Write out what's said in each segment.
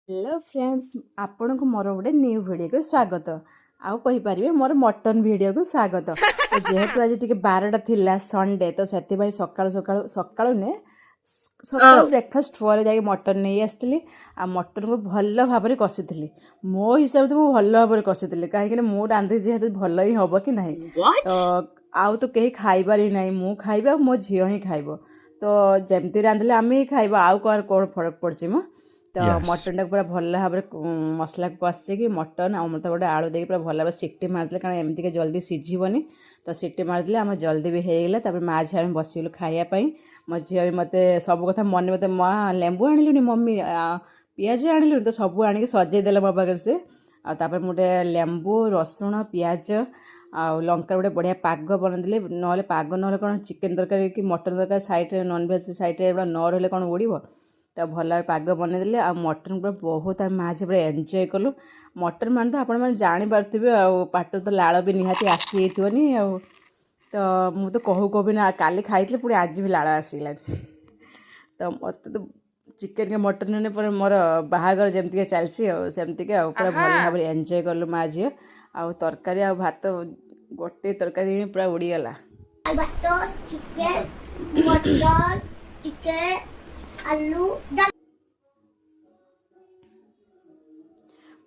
Hello friends आपण को मोर गोटे न्यू वीडियो को स्वागत आउ कहि परिबे मोर मटन वीडियो को स्वागत। तो जेहेतु आज टिके 12टा थिला संडे तो सेति भाई सकाळ सकाळ सकाळ ने सकाळ ब्रेकफास्ट पर जाई मटन नहीं आसली आ मटन को भल भाबरे कसिथिली। मो हिसाब से मो भल भाबरे कसिथिली काहे कि मो रांधि जेहेतु भल ही हबो कि नहीं। तो आउ तो केही खाइबार ही नहीं मु खाइबा मो झियो ही खाइबो तो जेमती रांधले आमे ही खाइबो आउ कोन फरक पड़छि मो। तो Yes. मटन टाक पूरा भल भाव मसला कषिकी मटन आ मत गोटे आलू देके पूरा भल भाव सिटी मारदे कारण एमती के जल्दी सिझीबनी। तो सिटी मारदे आम जल्दी भी होगला तापर माँ झी आम बसगलु खायापाई। मो झी भी मत सब कथा मन मत माँ लेंबू आनिलुनि मम्मी पियाज आनिलुनि तो सब आनिक सजेदेला मो पाखे से आपर गोटे लेंबू रसुण पियाज आ लंका गोटे बढ़िया पाग बनदे ना पाग ना कौन चिकेन तरकारी कि मटन तरकारी सैड्रे ननभेज सैड्रे न रही कौन उड़ो। तो भल पाग बनईदे आ मटन पूरा बहुत आम माँ झी पूरा एंजय कलु। मटन मान तो आपण मैंने जापारे आट तो लाड़ भी निहाती आसीनी आ तो मु तो कहू कहू ना काली खाई पुणी आज भी लाड़ आसगला। तो मत तो चिकेन के मटन पर मोर बाहागर जमती चलती पूरा भल भाव एंजय कलु माँ झी आ तरकारी आ भात गोटे तरकारी पूरा उड़ीगला।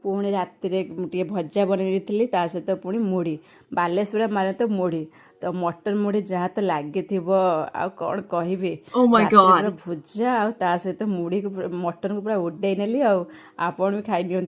पुणी राति टे भजा बनई सहित पुणी मुढ़ी बालेश्वर माने तो मुढ़ी तो मटन मुढ़ी जहाँ तो लगी आ कौन कहि Oh my पूरा God. भुजा आ सहित मुढ़ी को मटन को पूरा उड्डे नेली आपण भी खाई नि।